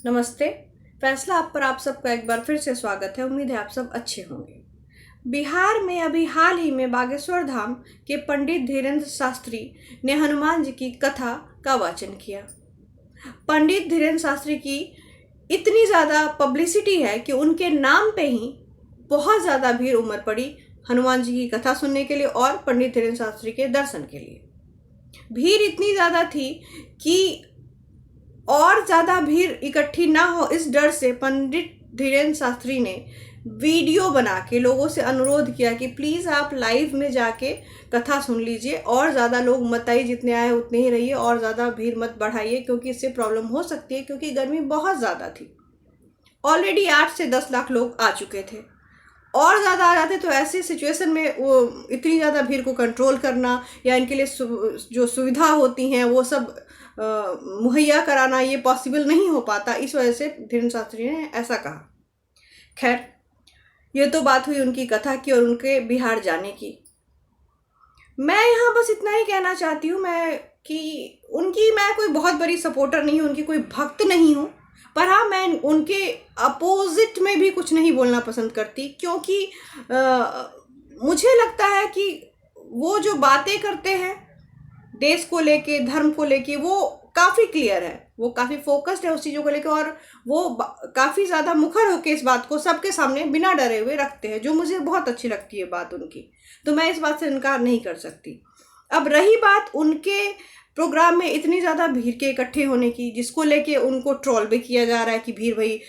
नमस्ते। फैसला आप पर आप सबका एक बार फिर से स्वागत है। उम्मीद है आप सब अच्छे होंगे। बिहार में अभी हाल ही में बागेश्वर धाम के पंडित धीरेन्द्र शास्त्री ने हनुमान जी की कथा का वाचन किया। पंडित धीरेन्द्र शास्त्री की इतनी ज़्यादा पब्लिसिटी है कि उनके नाम पे ही बहुत ज़्यादा भीड़ उमड़ पड़ी हनुमान जी की कथा सुनने के लिए और पंडित धीरेन्द्र शास्त्री के दर्शन के लिए। भीड़ इतनी ज़्यादा थी कि और ज़्यादा भीड़ इकट्ठी ना हो इस डर से पंडित धीरेन्द्र शास्त्री ने वीडियो बना के लोगों से अनुरोध किया कि प्लीज़ आप लाइव में जाके कथा सुन लीजिए और ज़्यादा लोग मत आइए, जितने आए उतने ही रहिए और ज़्यादा भीड़ मत बढ़ाइए क्योंकि इससे प्रॉब्लम हो सकती है, क्योंकि गर्मी बहुत ज़्यादा थी। ऑलरेडी 8 से 10 लाख लोग आ चुके थे और ज़्यादा आ जाते तो ऐसी सिचुएशन में वो इतनी ज़्यादा भीड़ को कंट्रोल करना या इनके लिए जो सुविधा होती हैं वो सब मुहैया कराना ये पॉसिबल नहीं हो पाता। इस वजह से धीरेन्द्र शास्त्री ने ऐसा कहा। खैर, ये तो बात हुई उनकी कथा की और उनके बिहार जाने की। मैं यहाँ बस इतना ही कहना चाहती हूँ मैं कोई बहुत बड़ी सपोर्टर नहीं हूँ, उनकी कोई भक्त नहीं हूँ, पर हाँ मैं उनके अपोजिट में भी कुछ नहीं बोलना पसंद करती, क्योंकि मुझे लगता है कि वो जो बातें करते हैं देश को लेके, धर्म को लेके, वो काफ़ी क्लियर है, वो काफ़ी फोकस्ड है उस चीज़ों को लेके और वो काफ़ी ज़्यादा मुखर होकर इस बात को सबके सामने बिना डरे हुए रखते हैं, जो मुझे बहुत अच्छी लगती है बात उनकी। तो मैं इस बात से इनकार नहीं कर सकती। अब रही बात उनके प्रोग्राम में इतनी ज़्यादा भीड़ के इकट्ठे होने की, जिसको लेके उनको ट्रोल भी किया जा रहा है कि भीड़ भाई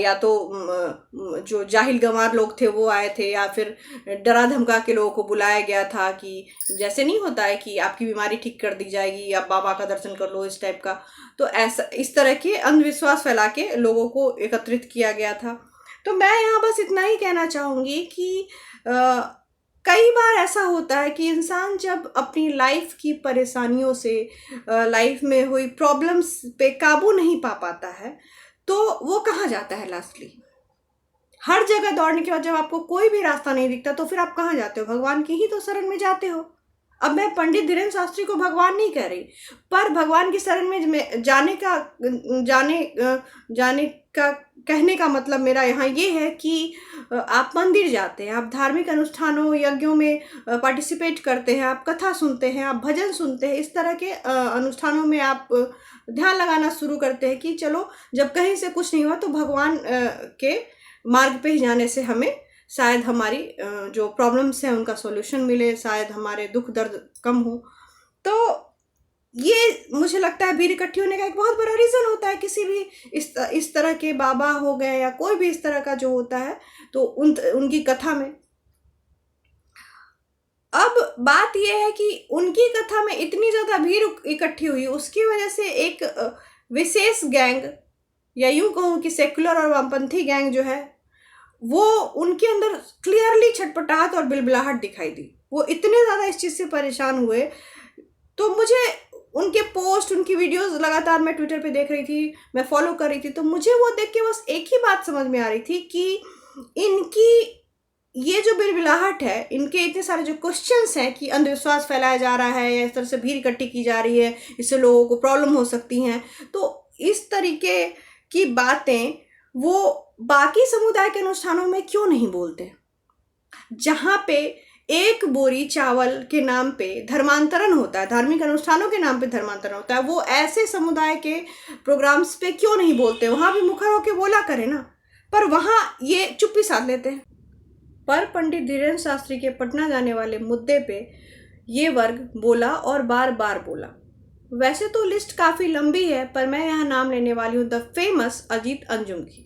या तो जो जाहिल गंवार लोग थे वो आए थे या फिर डरा धमका के लोगों को बुलाया गया था कि जैसे नहीं होता है कि आपकी बीमारी ठीक कर दी जाएगी, आप बाबा का दर्शन कर लो, इस टाइप का। तो ऐसा इस तरह के अंधविश्वास फैला के लोगों को एकत्रित किया गया था। तो मैं यहाँ बस इतना ही कहना चाहूँगी कि कई बार ऐसा होता है कि इंसान जब अपनी लाइफ की परेशानियों से, लाइफ में हुई प्रॉब्लम्स पे काबू नहीं पा पाता है, तो वो कहाँ जाता है लास्टली। हर जगह दौड़ने के बाद जब आपको कोई भी रास्ता नहीं दिखता तो फिर आप कहाँ जाते हो? भगवान की ही तो शरण में जाते हो। अब मैं पंडित धीरेन्द्र शास्त्री को भगवान नहीं कह रही, पर भगवान की शरण में जाने का कहने का मतलब मेरा यहाँ ये है कि आप मंदिर जाते हैं, आप धार्मिक अनुष्ठानों, यज्ञों में पार्टिसिपेट करते हैं, आप कथा सुनते हैं, आप भजन सुनते हैं, इस तरह के अनुष्ठानों में आप ध्यान लगाना शुरू करते हैं कि चलो जब कहीं से कुछ नहीं हुआ तो भगवान के मार्ग पे ही जाने से हमें शायद हमारी जो प्रॉब्लम्स हैं उनका सॉल्यूशन मिले, शायद हमारे दुख दर्द कम हो। तो ये मुझे लगता है भीड़ इकट्ठी होने का एक बहुत बड़ा रीज़न होता है। किसी भी इस तरह के बाबा हो गए या कोई भी इस तरह का जो होता है तो उनकी कथा में। अब बात यह है कि उनकी कथा में इतनी ज़्यादा भीड़ इकट्ठी हुई, उसकी वजह से एक विशेष गैंग या यूँ कहूँ कि सेकुलर और वामपंथी गैंग जो है वो उनके अंदर क्लियरली छटपटाहट और बिलबिलाहट दिखाई दी। वो इतने ज़्यादा इस चीज़ से परेशान हुए। तो मुझे उनके पोस्ट, उनकी वीडियोस लगातार मैं ट्विटर पे देख रही थी, मैं फॉलो कर रही थी, तो मुझे वो देख के बस एक ही बात समझ में आ रही थी कि इनकी ये जो बिलबिलाहट है, इनके इतने सारे जो क्वेश्चंस हैं कि अंधविश्वास फैलाया जा रहा है या इस तरह से भीड़ इकट्ठी की जा रही है, इससे लोगों को प्रॉब्लम हो सकती हैं, तो इस तरीके की बातें वो बाकी समुदाय के अनुष्ठानों में क्यों नहीं बोलते, जहाँ पे एक बोरी चावल के नाम पे धर्मांतरण होता है, धार्मिक अनुष्ठानों के नाम पे धर्मांतरण होता है, वो ऐसे समुदाय के प्रोग्राम्स पे क्यों नहीं बोलते? वहाँ भी मुखर होके बोला करे ना, पर वहाँ ये चुप्पी साध लेते हैं। पर पंडित धीरेन्द्र शास्त्री के पटना जाने वाले मुद्दे पे ये वर्ग बोला और बार बार बोला। वैसे तो लिस्ट काफ़ी लंबी है, पर मैं यहाँ नाम लेने वाली हूँ द फेमस अजीत अंजुम की।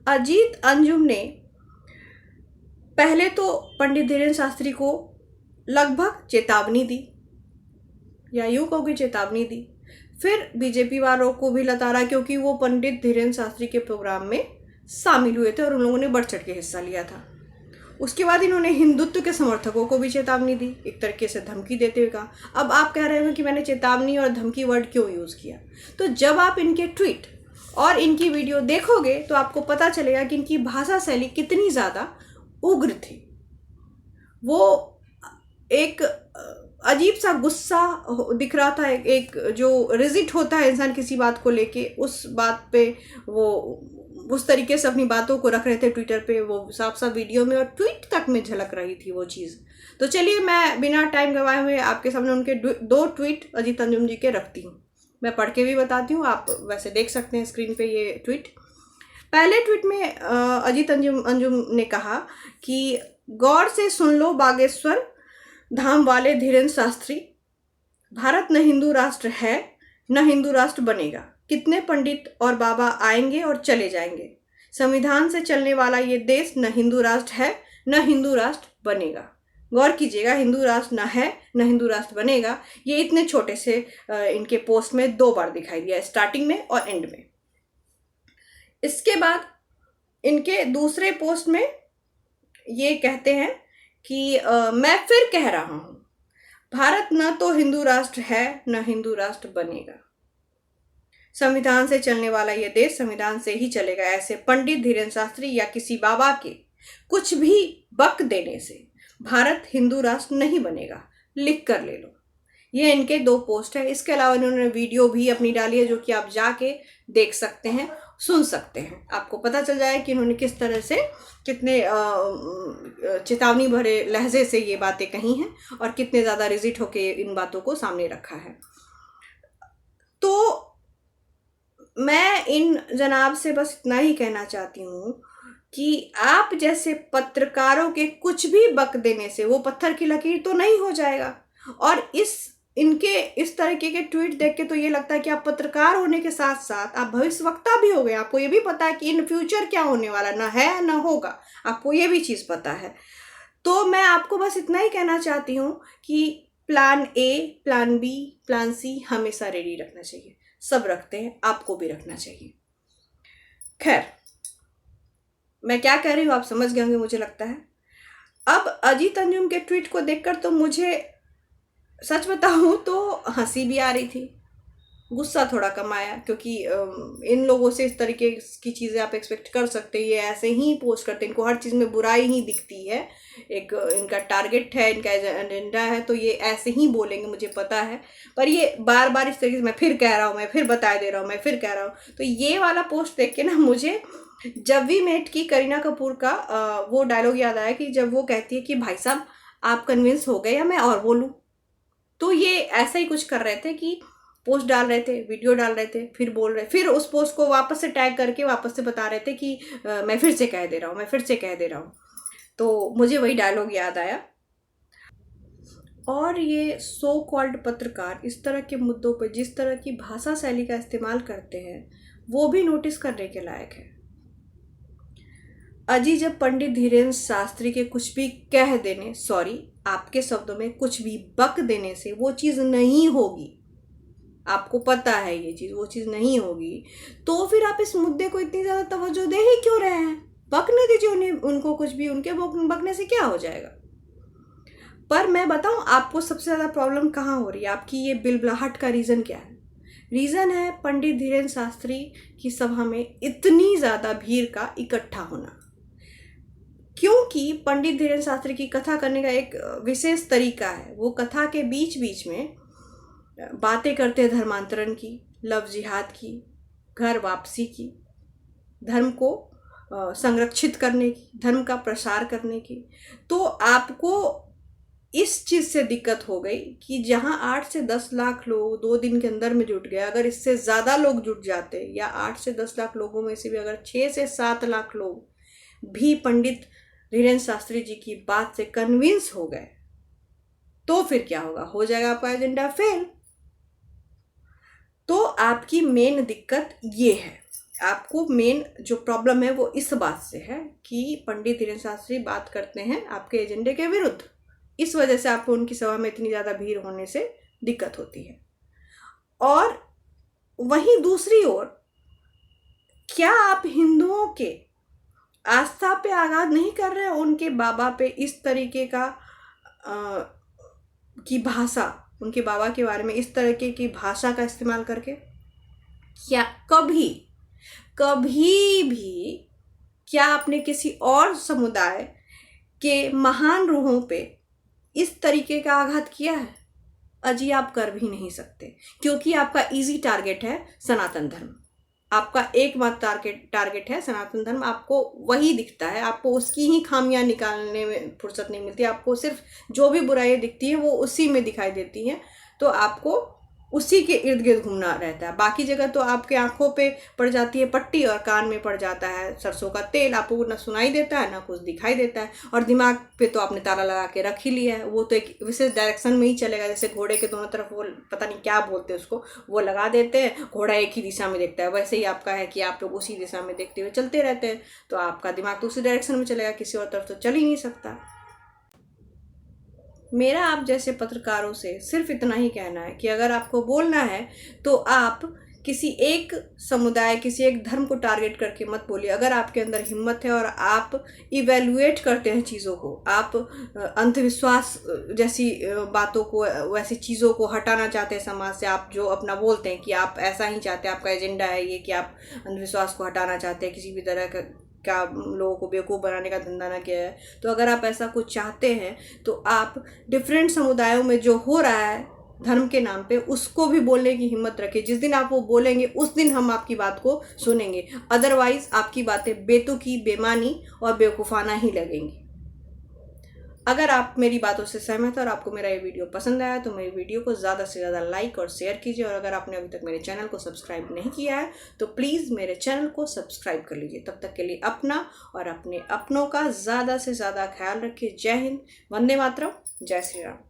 अजीत अंजुम ने पहले तो पंडित धीरेन्द्र शास्त्री को लगभग चेतावनी दी, या यूँ कहो कि चेतावनी दी, फिर बीजेपी वालों को भी लताड़ा क्योंकि वो पंडित धीरेन्द्र शास्त्री के प्रोग्राम में शामिल हुए थे और उन लोगों ने बढ़ चढ़ के हिस्सा लिया था। उसके बाद इन्होंने हिंदुत्व के समर्थकों को भी चेतावनी दी, एक तरीके से धमकी देते हुए कहा। अब आप कह रहे हो कि मैंने चेतावनी और धमकी वर्ड क्यों यूज़ किया, तो जब आप इनके ट्वीट और इनकी वीडियो देखोगे तो आपको पता चलेगा कि इनकी भाषा शैली कितनी ज़्यादा उग्र थी। वो एक अजीब सा गुस्सा दिख रहा था, एक जो रिजिट होता है इंसान किसी बात को लेके, उस बात पे वो उस तरीके से अपनी बातों को रख रहे थे ट्विटर पे, वो साफ साफ वीडियो में और ट्वीट तक में झलक रही थी वो चीज़। तो चलिए मैं बिना टाइम गवाए हुए आपके सामने उनके 2 ट्वीट अजीत अंजुम जी के रखती हूँ। मैं पढ़ के भी बताती हूँ, आप वैसे देख सकते हैं स्क्रीन पे ये ट्वीट। पहले ट्वीट में अजीत अंजुम ने कहा कि गौर से सुन लो बागेश्वर धाम वाले धीरेन्द्र शास्त्री, भारत न हिंदू राष्ट्र है न हिंदू राष्ट्र बनेगा। कितने पंडित और बाबा आएंगे और चले जाएंगे। संविधान से चलने वाला ये देश न हिंदू राष्ट्र है न हिंदू राष्ट्र बनेगा। गौर कीजिएगा, हिंदू राष्ट्र न है न हिंदू राष्ट्र बनेगा, ये इतने छोटे से इनके पोस्ट में 2 बार दिखाई दिया, स्टार्टिंग में और एंड में। इसके बाद इनके दूसरे पोस्ट में ये कहते हैं कि मैं फिर कह रहा हूं, भारत न तो हिंदू राष्ट्र है न हिंदू राष्ट्र बनेगा। संविधान से चलने वाला यह देश संविधान से ही चलेगा। ऐसे पंडित धीरेन्द्र शास्त्री या किसी बाबा के कुछ भी बक देने से भारत हिंदू राष्ट्र नहीं बनेगा, लिख कर ले लो। ये इनके 2 पोस्ट है। इसके अलावा इन्होंने वीडियो भी अपनी डाली है, जो कि आप जाके देख सकते हैं, सुन सकते हैं। आपको पता चल जाए कि इन्होंने किस तरह से कितने चेतावनी भरे लहजे से ये बातें कही हैं और कितने ज़्यादा रिजिट होके इन बातों को सामने रखा है। तो मैं इन जनाब से बस इतना ही कहना चाहती हूँ कि आप जैसे पत्रकारों के कुछ भी बक देने से वो पत्थर की लकीर तो नहीं हो जाएगा। और इनके इस तरीके के ट्वीट देख के तो ये लगता है कि आप पत्रकार होने के साथ साथ आप भविष्यवक्ता भी हो गए। आपको ये भी पता है कि इन फ्यूचर क्या होने वाला, ना है ना होगा, आपको ये भी चीज़ पता है। तो मैं आपको बस इतना ही कहना चाहती हूँ कि plan A, plan B, plan C हमेशा रेडी रखना चाहिए। सब रखते हैं, आपको भी रखना चाहिए। खैर, मैं क्या कह रही हूँ आप समझ गए होंगे मुझे लगता है। अब अजीत अंजुम के ट्वीट को देखकर तो मुझे सच बताऊँ तो हंसी भी आ रही थी, गुस्सा थोड़ा कम आया, क्योंकि इन लोगों से इस तरीके की चीज़ें आप एक्सपेक्ट कर सकते हैं। ये ऐसे ही पोस्ट करते हैं, इनको हर चीज़ में बुराई ही दिखती है, एक इनका टारगेट है, इनका एजेंडा है, तो ये ऐसे ही बोलेंगे, मुझे पता है। पर ये बार बार इस तरीके से मैं फिर कह रहा हूँ, मैं फिर बता दे रहा हूँ, मैं फिर कह रहा हूँ, तो ये वाला पोस्ट देख के ना मुझे जब वी मेट की करीना कपूर का वो डायलॉग याद आया कि जब वो कहती है कि भाई साहब आप कन्विंस हो गए या मैं और बोलूँ। तो ये ऐसा ही कुछ कर रहे थे कि पोस्ट डाल रहे थे, वीडियो डाल रहे थे, फिर बोल रहे, फिर उस पोस्ट को वापस से टैग करके वापस से बता रहे थे कि मैं फिर से कह दे रहा हूँ, मैं फिर से कह दे रहा हूँ। तो मुझे वही डायलॉग याद आया। और ये सो कॉल्ड पत्रकार इस तरह के मुद्दों पर जिस तरह की भाषा शैली का इस्तेमाल करते हैं वो भी नोटिस करने के लायक है। अजी जब पंडित धीरेन्द्र शास्त्री के कुछ भी कह देने, सॉरी आपके शब्दों में कुछ भी बक देने से वो चीज़ नहीं होगी, आपको पता है ये चीज़, वो चीज़ नहीं होगी, तो फिर आप इस मुद्दे को इतनी ज़्यादा तवज्जो दे ही क्यों रहे हैं? बकने दीजिए उन्हें, उनको कुछ भी, उनके बकने से क्या हो जाएगा। पर मैं बताऊं आपको सबसे ज़्यादा प्रॉब्लम कहाँ हो रही है, आपकी ये बिलबलाहट का रीज़न क्या है? रीज़न है पंडित धीरेन्द्र शास्त्री की सभा में इतनी ज़्यादा भीड़ का इकट्ठा होना। क्योंकि पंडित धीरेन्द्र शास्त्री की कथा करने का एक विशेष तरीका है। वो कथा के बीच बीच में बातें करते हैं धर्मांतरण की, लव जिहाद की, घर वापसी की, धर्म को संरक्षित करने की, धर्म का प्रसार करने की। तो आपको इस चीज़ से दिक्कत हो गई कि जहां 8 से 10 लाख लोग 2 दिन के अंदर में जुट गए, अगर इससे ज़्यादा लोग जुट जाते या 8 से 10 लाख लोगों में से भी अगर 6 से 7 लाख लोग भी पंडित धीरेन्द्र शास्त्री जी की बात से कन्विंस हो गए तो फिर क्या होगा? हो जाएगा आपका एजेंडा फेल। तो आपकी मेन दिक्कत ये है, आपको मेन जो प्रॉब्लम है वो इस बात से है कि पंडित धीरेन्द्र शास्त्री बात करते हैं आपके एजेंडे के विरुद्ध। इस वजह से आपको उनकी सभा में इतनी ज़्यादा भीड़ होने से दिक्कत होती है। और वहीं दूसरी ओर, क्या आप हिंदुओं के आस्था पे आघात नहीं कर रहे हैं उनके बाबा पे इस तरीके का की भाषा, उनके बाबा के बारे में इस तरीके की भाषा का इस्तेमाल करके? क्या कभी भी क्या आपने किसी और समुदाय के महान रूहों पे इस तरीके का आघात किया है? अजी आप कर भी नहीं सकते, क्योंकि आपका इजी टारगेट है सनातन धर्म। आपका एकमात्र टारगेट है सनातन धर्म। आपको वही दिखता है, आपको उसकी ही खामियां निकालने में फुर्सत नहीं मिलती। आपको सिर्फ जो भी बुराइयां दिखती हैं वो उसी में दिखाई देती हैं, तो आपको उसी के इर्द गिर्द घूमना रहता है। बाकी जगह तो आपके आंखों पे पड़ जाती है पट्टी और कान में पड़ जाता है सरसों का तेल। आपको ना सुनाई देता है ना कुछ दिखाई देता है, और दिमाग पे तो आपने ताला लगा के रख ही लिया है। वो तो एक विशेष डायरेक्शन में ही चलेगा, जैसे घोड़े के दोनों तरफ वो पता नहीं क्या बोलते हैं उसको, वो लगा देते हैं, घोड़ा एक ही दिशा में देखता है। वैसे ही आपका है कि आप लोग उसी दिशा में देखते हुए चलते रहते हैं, तो आपका दिमाग तो उसी डायरेक्शन में चलेगा, किसी और तरफ तो चल ही नहीं सकता। मेरा आप जैसे पत्रकारों से सिर्फ इतना ही कहना है कि अगर आपको बोलना है तो आप किसी एक समुदाय, किसी एक धर्म को टारगेट करके मत बोलिए। अगर आपके अंदर हिम्मत है और आप इवेल्युएट करते हैं चीज़ों को, आप अंधविश्वास जैसी बातों को, वैसी चीज़ों को हटाना चाहते हैं समाज से, आप जो अपना बोलते हैं कि आप ऐसा ही चाहते हैं, आपका एजेंडा है ये कि आप अंधविश्वास को हटाना चाहते हैं, किसी भी तरह का लोगों को बेवकूफ़ बनाने का धंधा ना किया है, तो अगर आप ऐसा कुछ चाहते हैं तो आप डिफरेंट समुदायों में जो हो रहा है धर्म के नाम पे, उसको भी बोलने की हिम्मत रखिए। जिस दिन आप वो बोलेंगे उस दिन हम आपकी बात को सुनेंगे, अदरवाइज आपकी बातें बेतुकी, बेमानी और बेवकूफ़ाना ही लगेंगी। अगर आप मेरी बातों से सहमत हैं और आपको मेरा ये वीडियो पसंद आया तो मेरी वीडियो को ज़्यादा से ज़्यादा लाइक और शेयर कीजिए। और अगर आपने अभी तक मेरे चैनल को सब्सक्राइब नहीं किया है तो प्लीज़ मेरे चैनल को सब्सक्राइब कर लीजिए। तब तक के लिए अपना और अपने अपनों का ज़्यादा से ज़्यादा ख्याल रखिए। जय हिंद, वंदे मातरम, जय श्री राम।